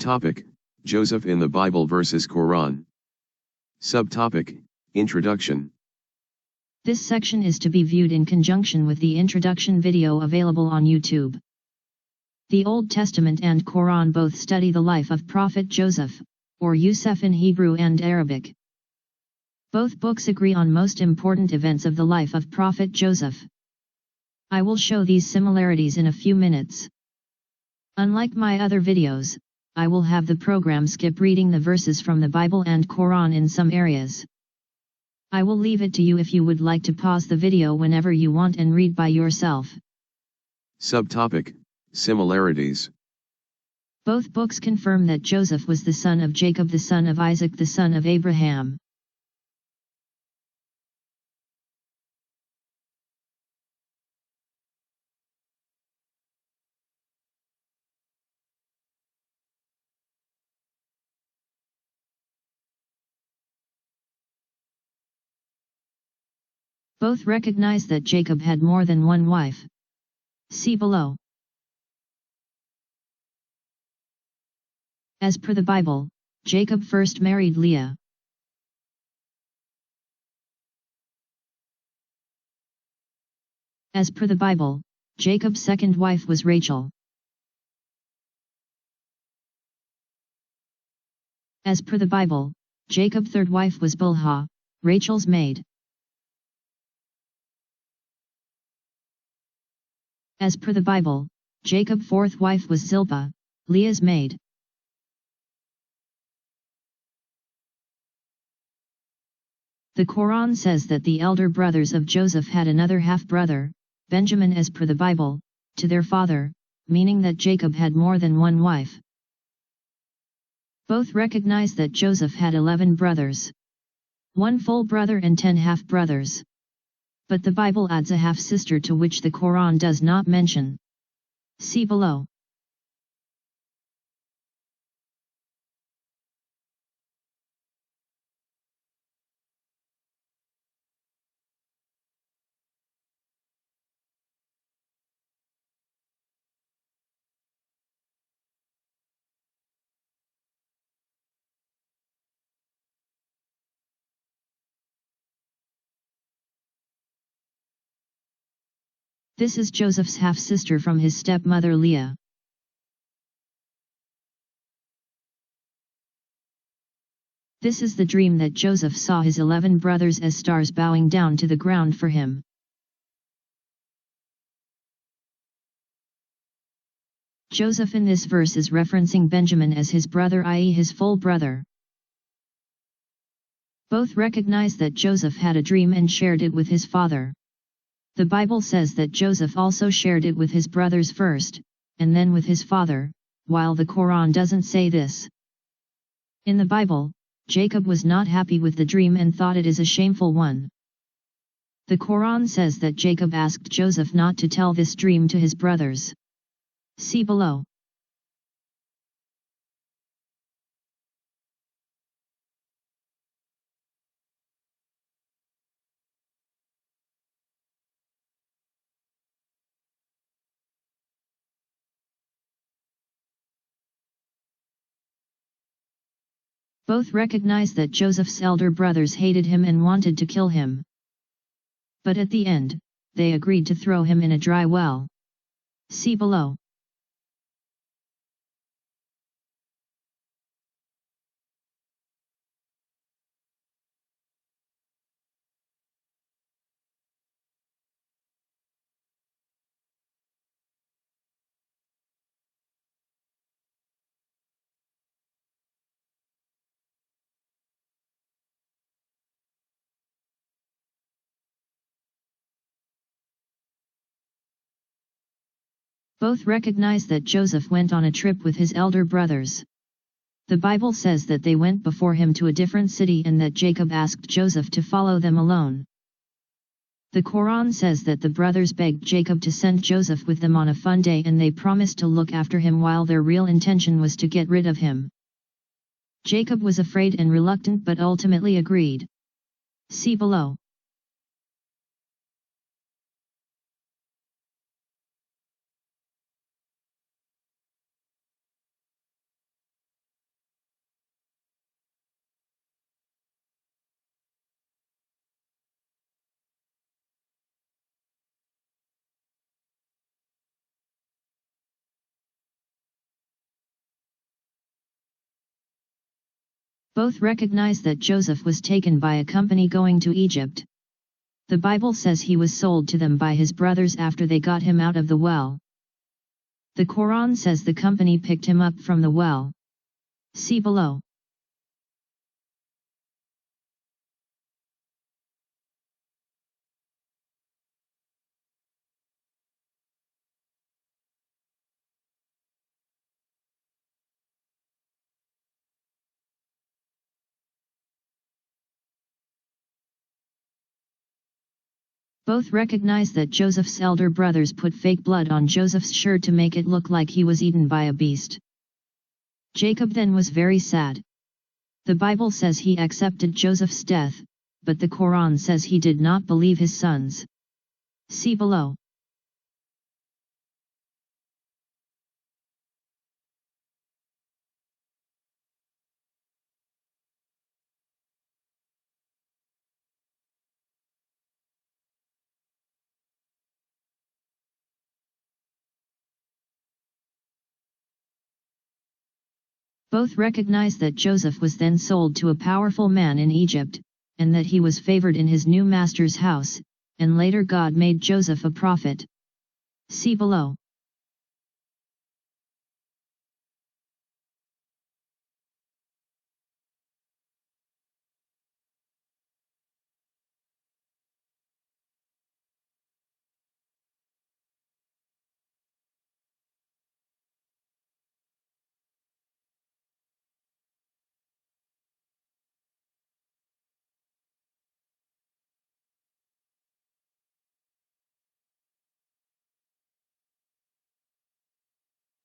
Topic: Joseph in the Bible versus Quran. Subtopic: Introduction. This section is to be viewed in conjunction with the introduction video available on YouTube. The Old Testament and Quran both study the life of Prophet Joseph, or Yusuf in Hebrew and Arabic. Both books agree on most important events of the life of Prophet Joseph. I will show these similarities in a few minutes. Unlike my other videos, I will have the program skip reading the verses from the Bible and Quran in some areas. I will leave it to you if you would like to pause the video whenever you want and read by yourself. Subtopic: Similarities. Both books confirm that Joseph was the son of Jacob, the son of Isaac, the son of Abraham. Both recognize that Jacob had more than one wife. See below. As per the Bible, Jacob first married Leah. As per the Bible, Jacob's second wife was Rachel. As per the Bible, Jacob's third wife was Bilhah, Rachel's maid. As per the Bible, Jacob's fourth wife was Zilpah, Leah's maid. The Quran says that the elder brothers of Joseph had another half-brother, Benjamin, as per the Bible, to their father, meaning that Jacob had more than one wife. Both recognize that Joseph had 11 brothers. 1 full brother and 10 half-brothers. But the Bible adds a half-sister to which the Quran does not mention. See below. This is Joseph's half-sister from his stepmother Leah. This is the dream that Joseph saw his 11 brothers as stars bowing down to the ground for him. Joseph in this verse is referencing Benjamin as his brother, i.e. his full brother. Both recognize that Joseph had a dream and shared it with his father. The Bible says that Joseph also shared it with his brothers first, and then with his father, while the Quran doesn't say this. In the Bible, Jacob was not happy with the dream and thought it is a shameful one. The Quran says that Jacob asked Joseph not to tell this dream to his brothers. See below. Both recognize that Joseph's elder brothers hated him and wanted to kill him. But at the end, they agreed to throw him in a dry well. See below. Both recognize that Joseph went on a trip with his elder brothers. The Bible says that they went before him to a different city and that Jacob asked Joseph to follow them alone. The Quran says that the brothers begged Jacob to send Joseph with them on a fun day and they promised to look after him while their real intention was to get rid of him. Jacob was afraid and reluctant but ultimately agreed. See below. Both recognize that Joseph was taken by a company going to Egypt. The Bible says he was sold to them by his brothers after they got him out of the well. The Quran says the company picked him up from the well. See below. Both recognize that Joseph's elder brothers put fake blood on Joseph's shirt to make it look like he was eaten by a beast. Jacob then was very sad. The Bible says he accepted Joseph's death, but the Quran says he did not believe his sons. See below. Both recognize that Joseph was then sold to a powerful man in Egypt, and that he was favored in his new master's house, and later God made Joseph a prophet. See below.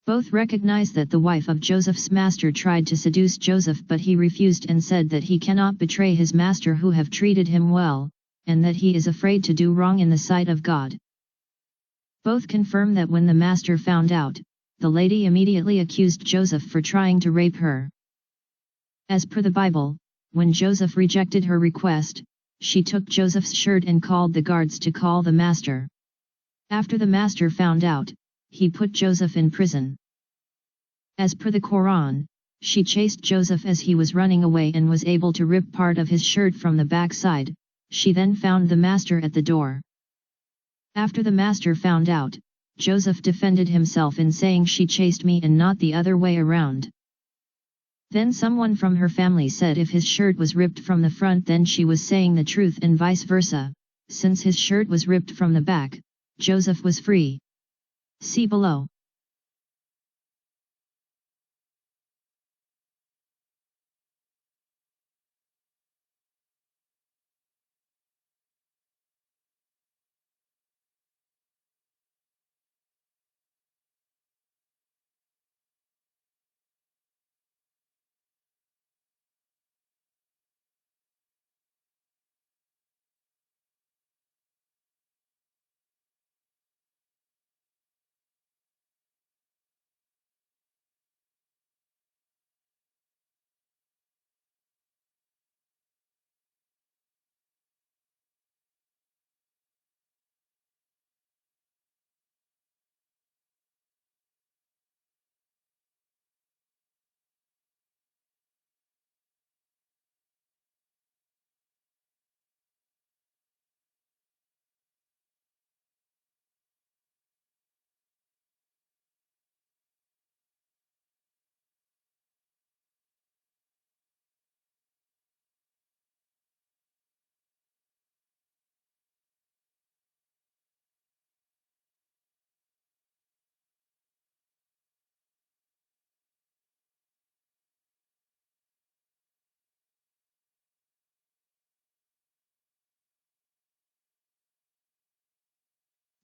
Both recognize that the wife of Joseph's master tried to seduce Joseph, but he refused and said that he cannot betray his master who have treated him well, and that he is afraid to do wrong in the sight of God. Both confirm that when the master found out, the lady immediately accused Joseph for trying to rape her. As per the Bible, when Joseph rejected her request, she took Joseph's shirt and called the guards to call the master. After the master found out, he put Joseph in prison. As per the Quran, she chased Joseph as he was running away and was able to rip part of his shirt from the backside. She then found the master at the door. After the master found out, Joseph defended himself in saying she chased me and not the other way around. Then someone from her family said if his shirt was ripped from the front then she was saying the truth and vice versa. Since his shirt was ripped from the back, Joseph was free. See below.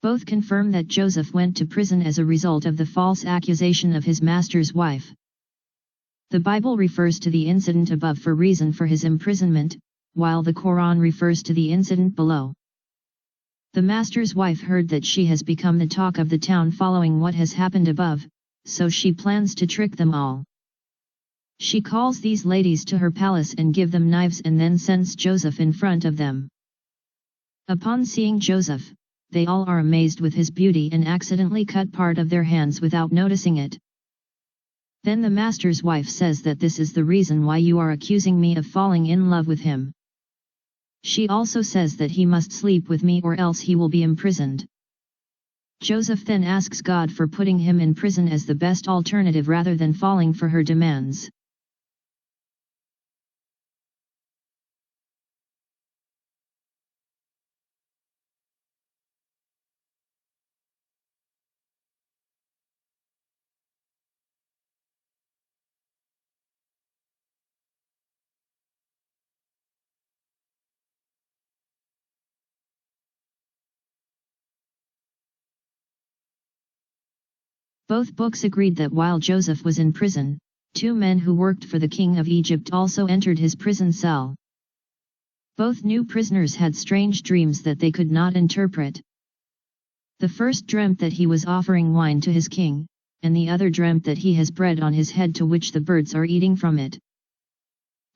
Both confirm that Joseph went to prison as a result of the false accusation of his master's wife. The Bible refers to the incident above for reason for his imprisonment, while the Quran refers to the incident below. The master's wife heard that she has become the talk of the town following what has happened above, so she plans to trick them all. She calls these ladies to her palace and give them knives and then sends Joseph in front of them. Upon seeing Joseph, they all are amazed with his beauty and accidentally cut part of their hands without noticing it. Then the master's wife says that this is the reason why you are accusing me of falling in love with him. She also says that he must sleep with me or else he will be imprisoned. Joseph then asks God for putting him in prison as the best alternative rather than falling for her demands. Both books agreed that while Joseph was in prison, two men who worked for the king of Egypt also entered his prison cell. Both new prisoners had strange dreams that they could not interpret. The first dreamt that he was offering wine to his king, and the other dreamt that he has bread on his head to which the birds are eating from it.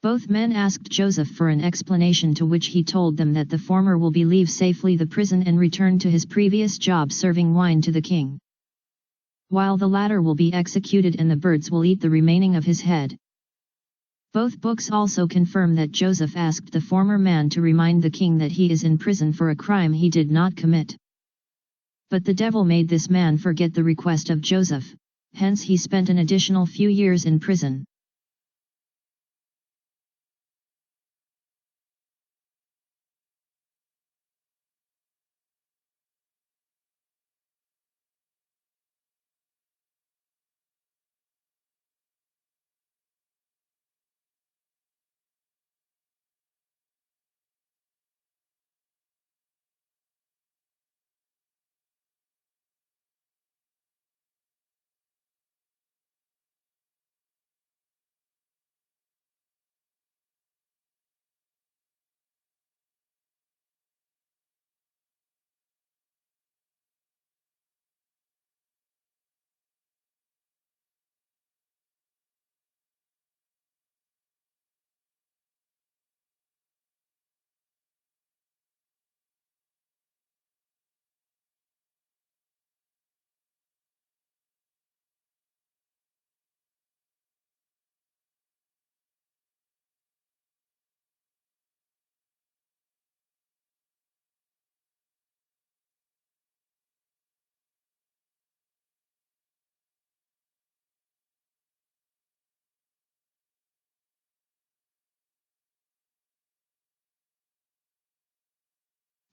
Both men asked Joseph for an explanation, to which he told them that the former will leave safely the prison and return to his previous job serving wine to the king, while the latter will be executed and the birds will eat the remaining of his head. Both books also confirm that Joseph asked the former man to remind the king that he is in prison for a crime he did not commit. But the devil made this man forget the request of Joseph, hence he spent an additional few years in prison.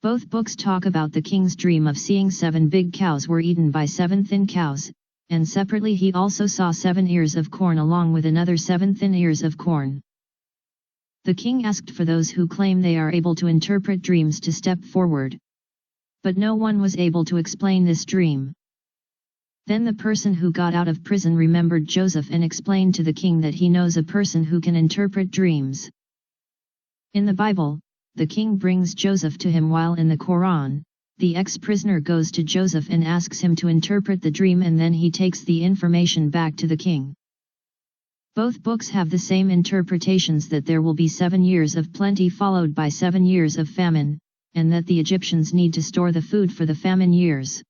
Both books talk about the king's dream of seeing 7 big cows were eaten by 7 thin cows, and separately he also saw 7 ears of corn along with another 7 thin ears of corn. The king asked for those who claim they are able to interpret dreams to step forward. But no one was able to explain this dream. Then the person who got out of prison remembered Joseph and explained to the king that he knows a person who can interpret dreams. In the Bible, the king brings Joseph to him, while in the Quran, the ex-prisoner goes to Joseph and asks him to interpret the dream, and then he takes the information back to the king. Both books have the same interpretations, that there will be 7 years of plenty followed by 7 years of famine, and that the Egyptians need to store the food for the famine years.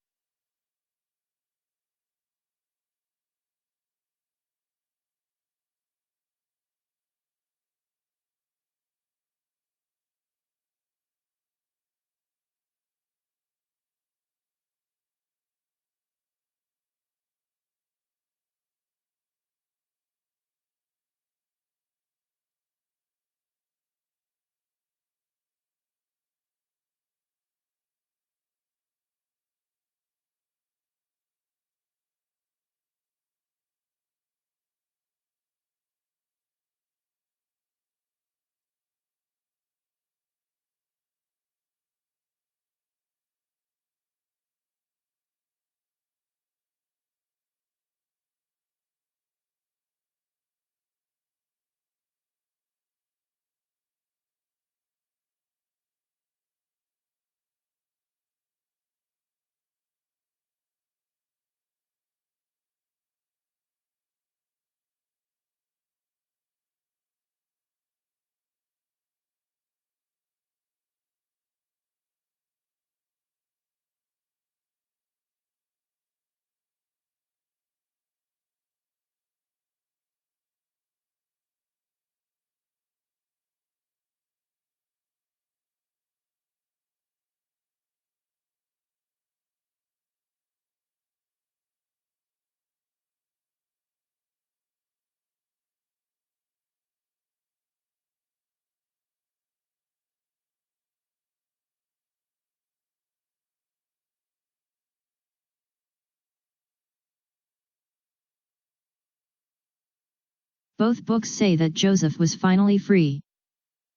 Both books say that Joseph was finally free.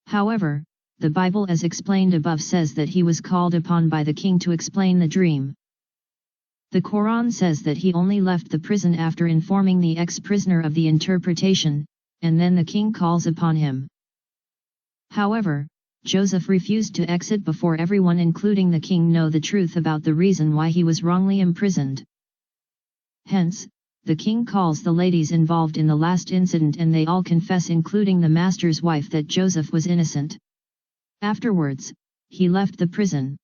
However, the Bible as explained above says that he was called upon by the king to explain the dream. The Quran says that he only left the prison after informing the ex-prisoner of the interpretation, and then the king calls upon him. However, Joseph refused to exit before everyone including the king know the truth about the reason why he was wrongly imprisoned. Hence, the king calls the ladies involved in the last incident and they all confess including the master's wife that Joseph was innocent. Afterwards, he left the prison.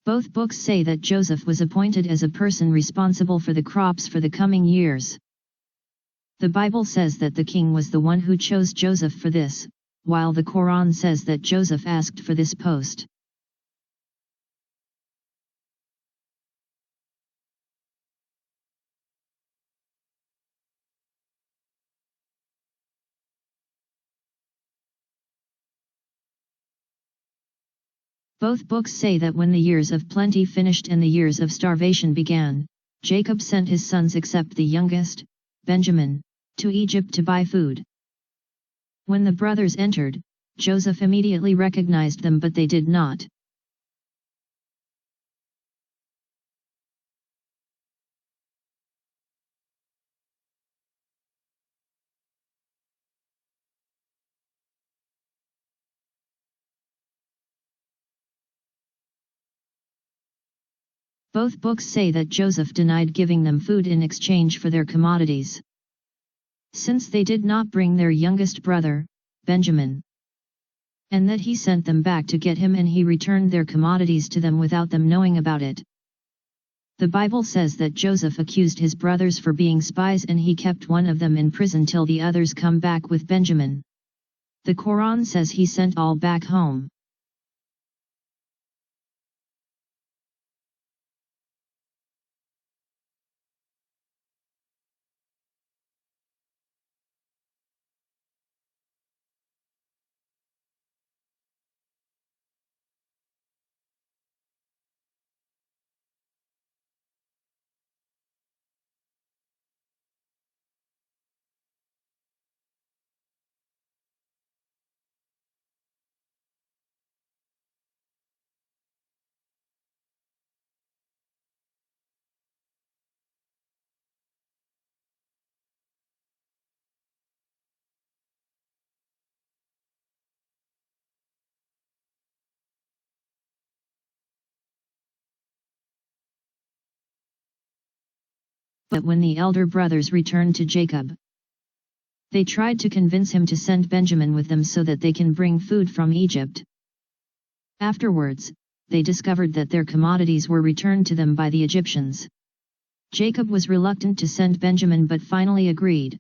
Both books say that Joseph was appointed as a person responsible for the crops for the coming years. The Bible says that the king was the one who chose Joseph for this, while the Quran says that Joseph asked for this post. Both books say that when the years of plenty finished and the years of starvation began, Jacob sent his sons except the youngest, Benjamin, to Egypt to buy food. When the brothers entered, Joseph immediately recognized them but they did not. Both books say that Joseph denied giving them food in exchange for their commodities, since they did not bring their youngest brother, Benjamin, and that he sent them back to get him and he returned their commodities to them without them knowing about it. The Bible says that Joseph accused his brothers for being spies and he kept one of them in prison till the others come back with Benjamin. The Quran says he sent all back home. But when the elder brothers returned to Jacob, they tried to convince him to send Benjamin with them so that they can bring food from Egypt. Afterwards, they discovered that their commodities were returned to them by the Egyptians. Jacob was reluctant to send Benjamin but finally agreed.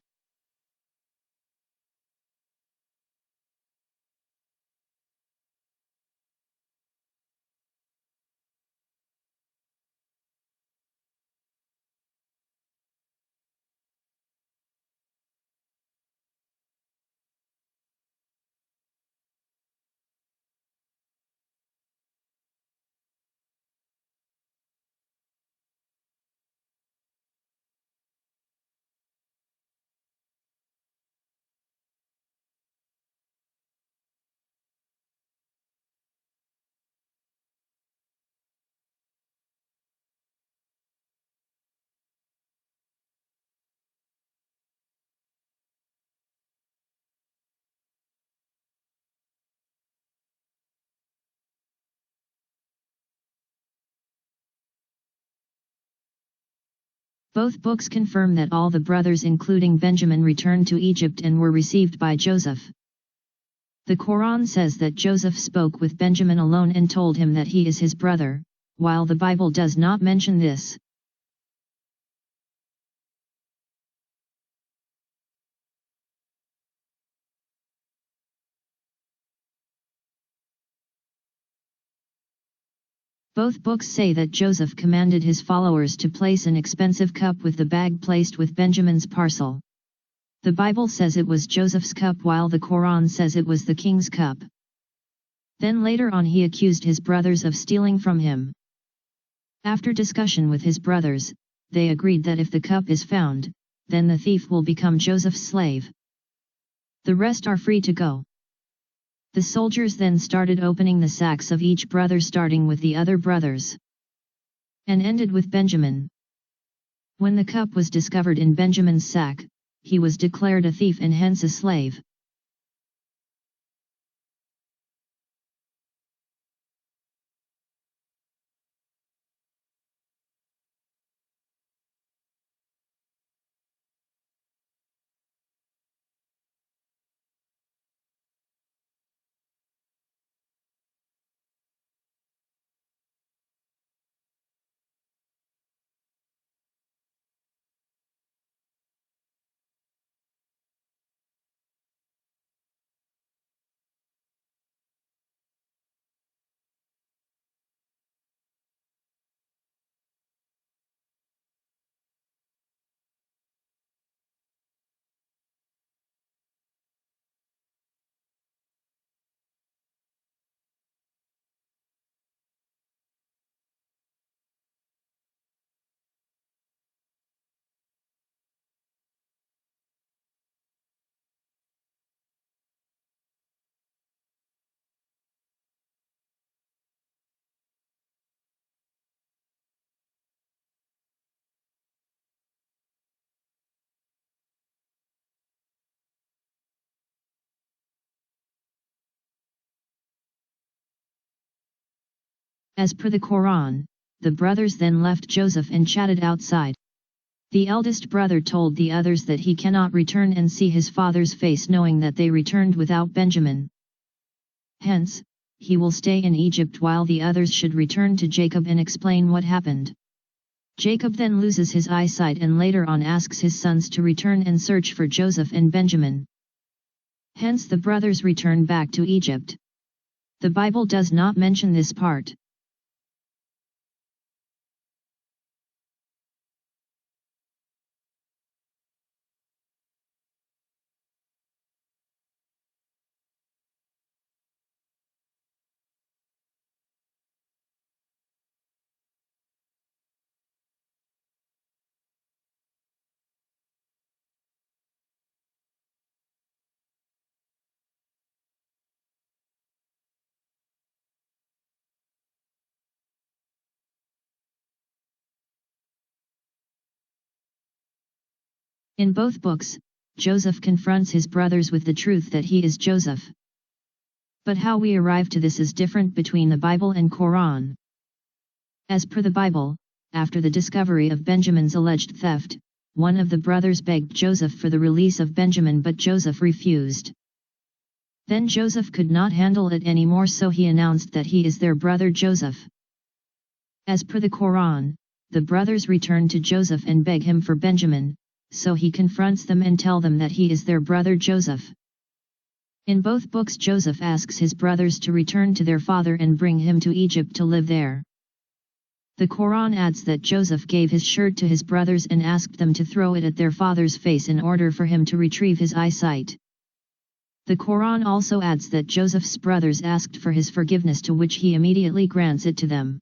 Both books confirm that all the brothers including Benjamin returned to Egypt and were received by Joseph. The Quran says that Joseph spoke with Benjamin alone and told him that he is his brother, while the Bible does not mention this. Both books say that Joseph commanded his followers to place an expensive cup with the bag placed with Benjamin's parcel. The Bible says it was Joseph's cup while the Quran says it was the king's cup. Then later on he accused his brothers of stealing from him. After discussion with his brothers, they agreed that if the cup is found, then the thief will become Joseph's slave. The rest are free to go. The soldiers then started opening the sacks of each brother, starting with the other brothers, and ended with Benjamin. When the cup was discovered in Benjamin's sack, he was declared a thief and hence a slave. As per the Quran, the brothers then left Joseph and chatted outside. The eldest brother told the others that he cannot return and see his father's face, knowing that they returned without Benjamin. Hence, he will stay in Egypt while the others should return to Jacob and explain what happened. Jacob then loses his eyesight and later on asks his sons to return and search for Joseph and Benjamin. Hence the brothers return back to Egypt. The Bible does not mention this part. In both books, Joseph confronts his brothers with the truth that he is Joseph. But how we arrive to this is different between the Bible and Quran. As per the Bible, after the discovery of Benjamin's alleged theft, one of the brothers begged Joseph for the release of Benjamin, but Joseph refused. Then Joseph could not handle it anymore, so he announced that he is their brother Joseph. As per the Quran, the brothers return to Joseph and beg him for Benjamin, so he confronts them and tell them that he is their brother Joseph. In both books Joseph asks his brothers to return to their father and bring him to Egypt to live there. The Quran adds that Joseph gave his shirt to his brothers and asked them to throw it at their father's face in order for him to retrieve his eyesight. The Quran also adds that Joseph's brothers asked for his forgiveness, to which he immediately grants it to them.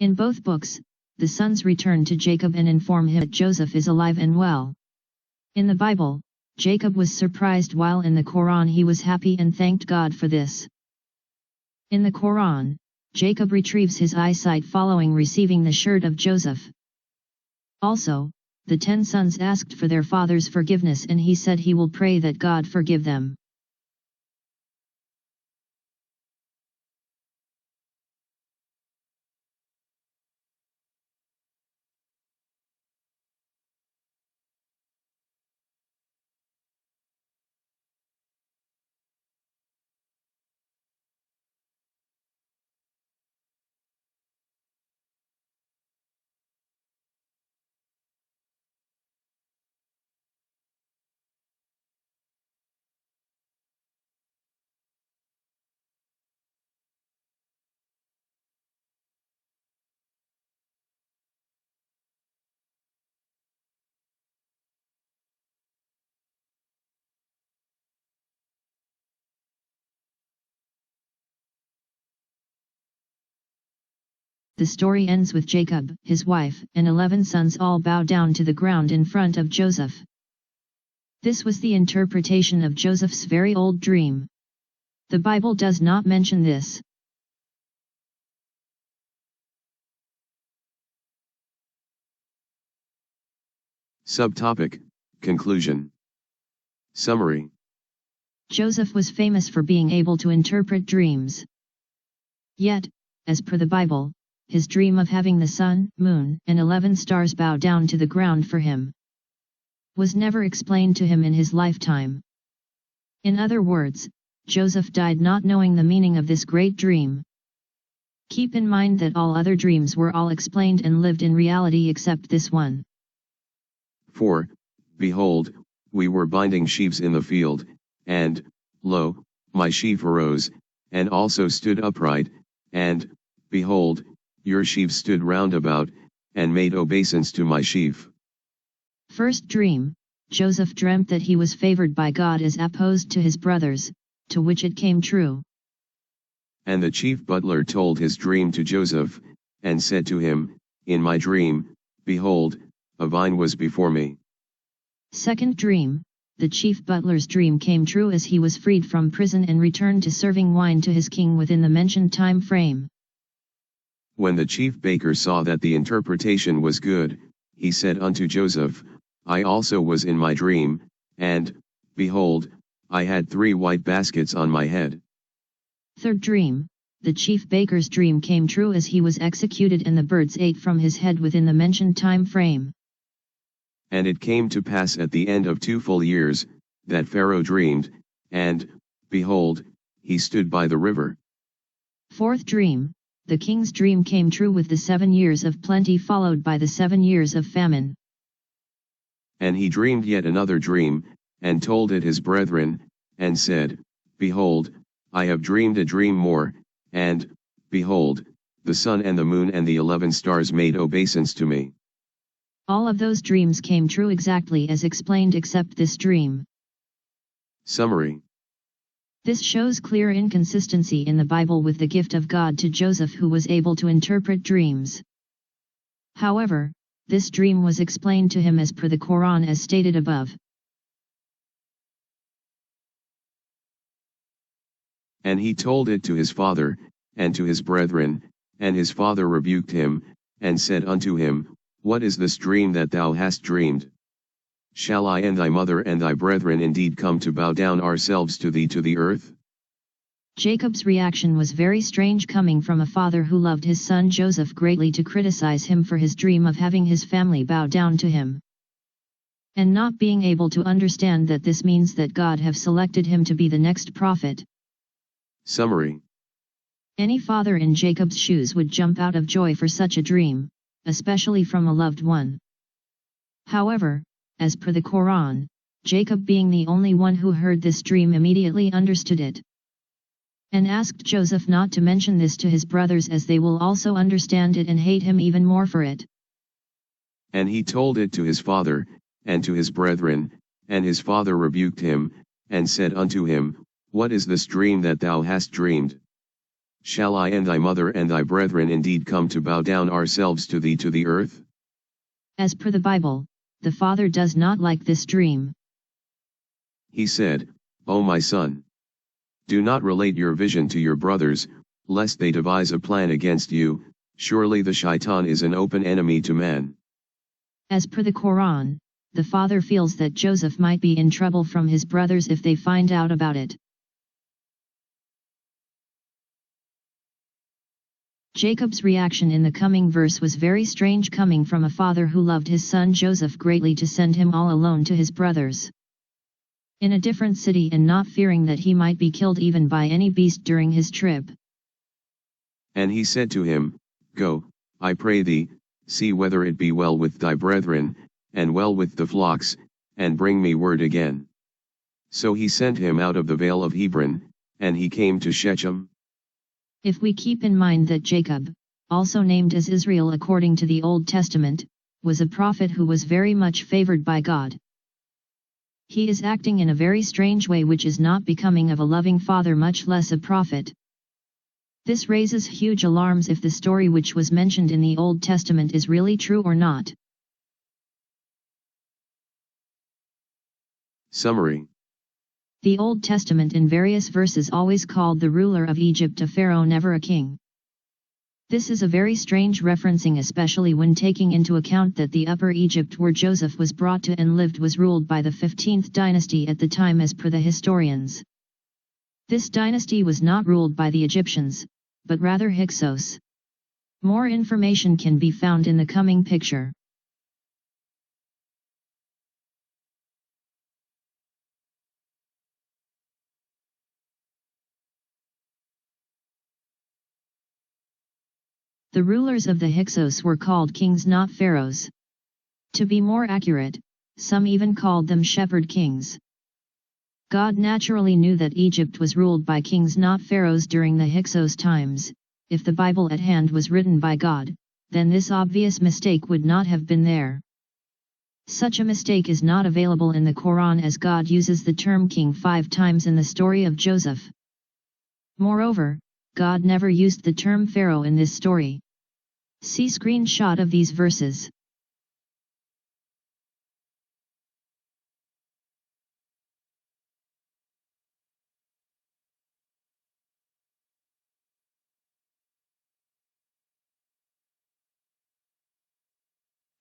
In both books, the sons return to Jacob and inform him that Joseph is alive and well. In the Bible, Jacob was surprised, while in the Quran he was happy and thanked God for this. In the Quran, Jacob retrieves his eyesight following receiving the shirt of Joseph. Also, the 10 sons asked for their father's forgiveness, and he said he will pray that God forgive them. The story ends with Jacob, his wife, and 11 sons all bow down to the ground in front of Joseph. This was the interpretation of Joseph's very old dream. The Bible does not mention this. Subtopic, Conclusion. Summary. Joseph was famous for being able to interpret dreams. Yet, as per the Bible, his dream of having the sun, moon, and 11 stars bow down to the ground for him was never explained to him in his lifetime. In other words, Joseph died not knowing the meaning of this great dream. Keep in mind that all other dreams were all explained and lived in reality except this one. 4. Behold, we were binding sheaves in the field, and, lo, my sheaf arose, and also stood upright, and, behold, your sheaves stood round about, and made obeisance to my sheaf. First dream, Joseph dreamt that he was favored by God as opposed to his brothers, to which it came true. And the chief butler told his dream to Joseph, and said to him, in my dream, behold, a vine was before me. Second dream, the chief butler's dream came true as he was freed from prison and returned to serving wine to his king within the mentioned time frame. When the chief baker saw that the interpretation was good, he said unto Joseph, I also was in my dream, and, behold, I had 3 white baskets on my head. Third dream, the chief baker's dream came true as he was executed and the birds ate from his head within the mentioned time frame. And it came to pass at the end of 2 full years, that Pharaoh dreamed, and, behold, he stood by the river. Fourth dream, the king's dream came true with the 7 years of plenty followed by the 7 years of famine. And he dreamed yet another dream, and told it his brethren, and said, behold, I have dreamed a dream more, and, behold, the sun and the moon and the 11 stars made obeisance to me. All of those dreams came true exactly as explained except this dream. Summary. This shows clear inconsistency in the Bible with the gift of God to Joseph, who was able to interpret dreams. However, this dream was explained to him as per the Quran as stated above. And he told it to his father, and to his brethren, and his father rebuked him, and said unto him, what is this dream that thou hast dreamed? Shall I and thy mother and thy brethren indeed come to bow down ourselves to thee to the earth? Jacob's reaction was very strange, coming from a father who loved his son Joseph greatly, to criticize him for his dream of having his family bow down to him, and not being able to understand that this means that God have selected him to be the next prophet. Summary. Any father in Jacob's shoes would jump out of joy for such a dream, especially from a loved one. However, as per the Quran, Jacob, being the only one who heard this dream, immediately understood it, and asked Joseph not to mention this to his brothers, as they will also understand it and hate him even more for it. And he told it to his father, and to his brethren, and his father rebuked him, and said unto him, what is this dream that thou hast dreamed? Shall I and thy mother and thy brethren indeed come to bow down ourselves to thee to the earth? As per the Bible, the father does not like this dream. He said, O my son, do not relate your vision to your brothers, lest they devise a plan against you. Surely the shaitan is an open enemy to man. As per the Quran, the father feels that Joseph might be in trouble from his brothers if they find out about it. Jacob's reaction in the coming verse was very strange, coming from a father who loved his son Joseph greatly to send him all alone to his brothers in a different city, and not fearing that he might be killed even by any beast during his trip. And he said to him, Go, I pray thee, see whether it be well with thy brethren, and well with the flocks, and bring me word again. So he sent him out of the vale of Hebron, and he came to Shechem. If we keep in mind that Jacob, also named as Israel according to the Old Testament, was a prophet who was very much favored by God, he is acting in a very strange way which is not becoming of a loving father, much less a prophet. This raises huge alarms if the story which was mentioned in the Old Testament is really true or not. Summary. The Old Testament in various verses always called the ruler of Egypt a pharaoh, never a king. This is a very strange referencing, especially when taking into account that the Upper Egypt where Joseph was brought to and lived was ruled by the 15th dynasty at the time as per the historians. This dynasty was not ruled by the Egyptians, but rather Hyksos. More information can be found in the coming picture. The rulers of the Hyksos were called kings, not pharaohs. To be more accurate, some even called them shepherd kings. God naturally knew that Egypt was ruled by kings, not pharaohs, during the Hyksos times. If the Bible at hand was written by God, then this obvious mistake would not have been there. Such a mistake is not available in the Quran, as God uses the term king 5 times in the story of Joseph. Moreover, God never used the term pharaoh in this story. See screenshot of these verses.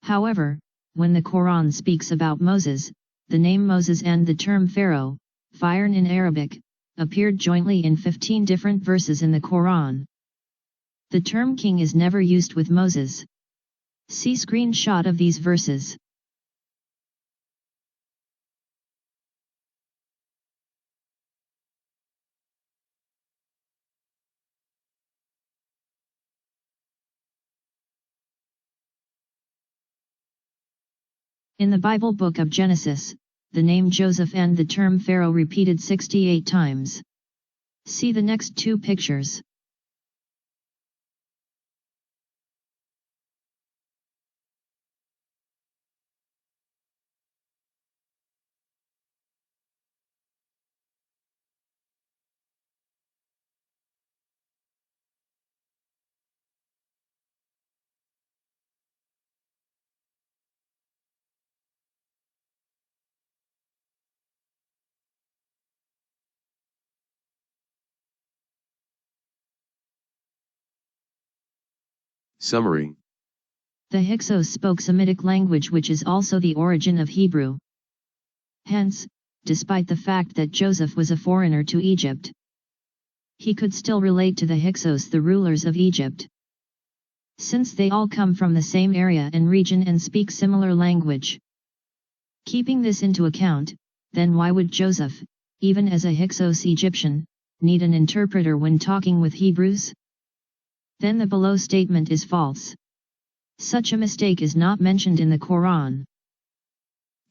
However, when the Quran speaks about Moses, the name Moses and the term Pharaoh, Fir'aun in Arabic, appeared jointly in 15 different verses in the Quran. The term king is never used with Moses. See screenshot of these verses. In the Bible book of Genesis, the name Joseph and the term Pharaoh repeated 68 times. See the next 2 pictures. Summary. The Hyksos spoke Semitic language, which is also the origin of Hebrew. Hence, despite the fact that Joseph was a foreigner to Egypt, he could still relate to the Hyksos, the rulers of Egypt, since they all come from the same area and region and speak similar language. Keeping this into account, then why would Joseph, even as a Hyksos Egyptian, need an interpreter when talking with Hebrews? Then the below statement is false. Such a mistake is not mentioned in the Quran.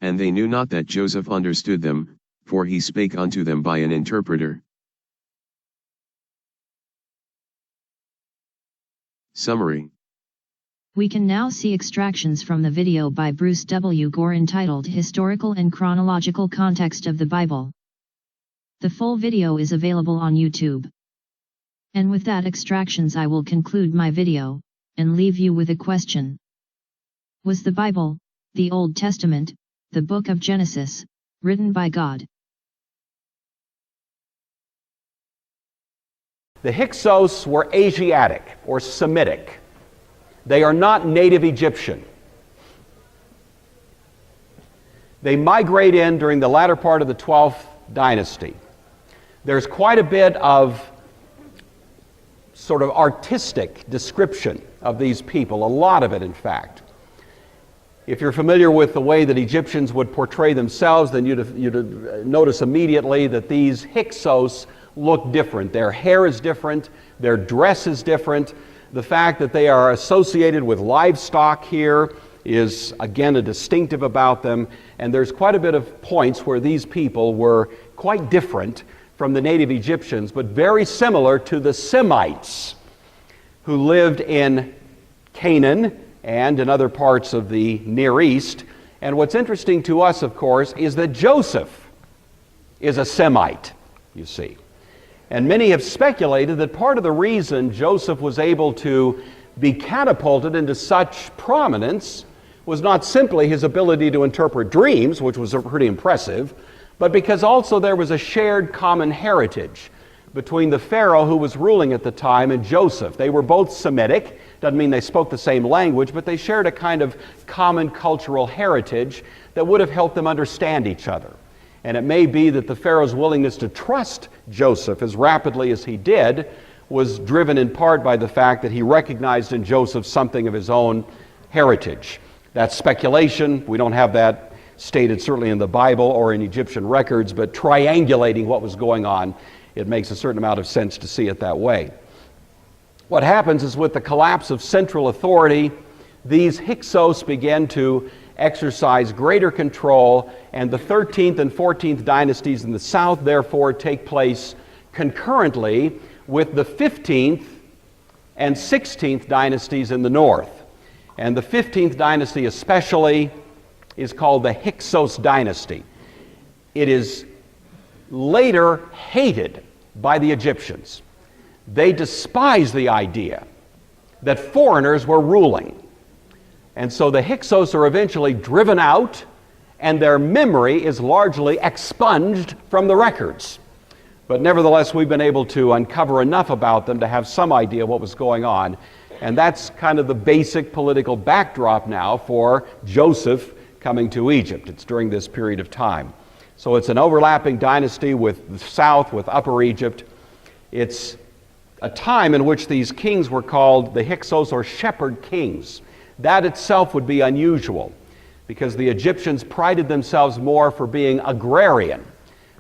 And they knew not that Joseph understood them, for he spake unto them by an interpreter. Summary. We can now see extractions from the video by Bruce W. Gore entitled Historical and Chronological Context of the Bible. The full video is available on YouTube. And with that extractions, I will conclude my video, and leave you with a question. Was the Bible, the Old Testament, the book of Genesis, written by God? The Hyksos were Asiatic or Semitic. They are not native Egyptian. They migrate in during the latter part of the 12th dynasty. There's quite a bit of sort of artistic description of these people, a lot of it, in fact. If you're familiar with the way that Egyptians would portray themselves, then you'd notice immediately that these Hyksos look different. Their hair is different, their dress is different. The fact that they are associated with livestock here is, again, a distinctive about them. And there's quite a bit of points where these people were quite different from the native Egyptians, but very similar to the Semites who lived in Canaan and in other parts of the Near East. And what's interesting to us, of course, is that Joseph is a Semite, you see. And many have speculated that part of the reason Joseph was able to be catapulted into such prominence was not simply his ability to interpret dreams, which was pretty impressive, but because also there was a shared common heritage between the Pharaoh who was ruling at the time and Joseph. They were both Semitic. Doesn't mean they spoke the same language, but they shared a kind of common cultural heritage that would have helped them understand each other. And it may be that the Pharaoh's willingness to trust Joseph as rapidly as he did was driven in part by the fact that he recognized in Joseph something of his own heritage. That's speculation. We don't have that stated certainly in the Bible or in Egyptian records, but triangulating what was going on, it makes a certain amount of sense to see it that way. What happens is with the collapse of central authority, these Hyksos began to exercise greater control, and the 13th and 14th dynasties in the south therefore take place concurrently with the 15th and 16th dynasties in the north. And the 15th dynasty especially is called the Hyksos dynasty. It is later hated by the Egyptians. They despised the idea that foreigners were ruling. And so the Hyksos are eventually driven out, and their memory is largely expunged from the records. But nevertheless, we've been able to uncover enough about them to have some idea of what was going on. And that's kind of the basic political backdrop now for Joseph coming to Egypt. It's during this period of time. So it's an overlapping dynasty with the south, with Upper Egypt. It's a time in which these kings were called the Hyksos, or shepherd kings. That itself would be unusual because the Egyptians prided themselves more for being agrarian.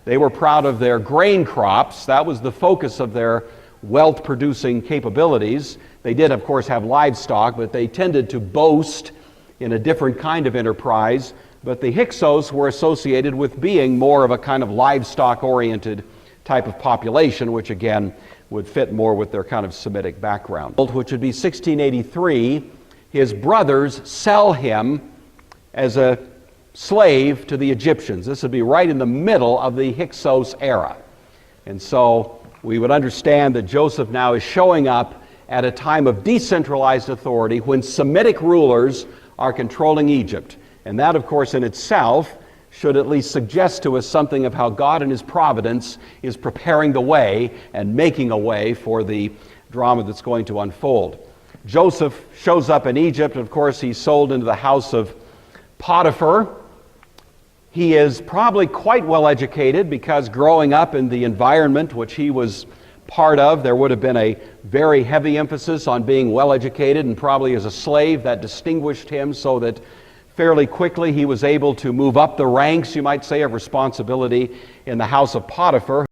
They were proud of their grain crops. That was the focus of their wealth-producing capabilities. They did, of course, have livestock, but they tended to boast in a different kind of enterprise. But the Hyksos were associated with being more of a kind of livestock-oriented type of population, which again would fit more with their kind of Semitic background. Which would be 1683, his brothers sell him as a slave to the Egyptians. This would be right in the middle of the Hyksos era. And so we would understand that Joseph now is showing up at a time of decentralized authority when Semitic rulers are controlling Egypt. And that, of course, in itself should at least suggest to us something of how God in His providence is preparing the way and making a way for the drama that's going to unfold. Joseph shows up in Egypt. Of course, he's sold into the house of Potiphar. He is probably quite well educated because growing up in the environment which he was part of, there would have been a very heavy emphasis on being well educated, and probably as a slave that distinguished him so that fairly quickly he was able to move up the ranks, you might say, of responsibility in the house of Potiphar.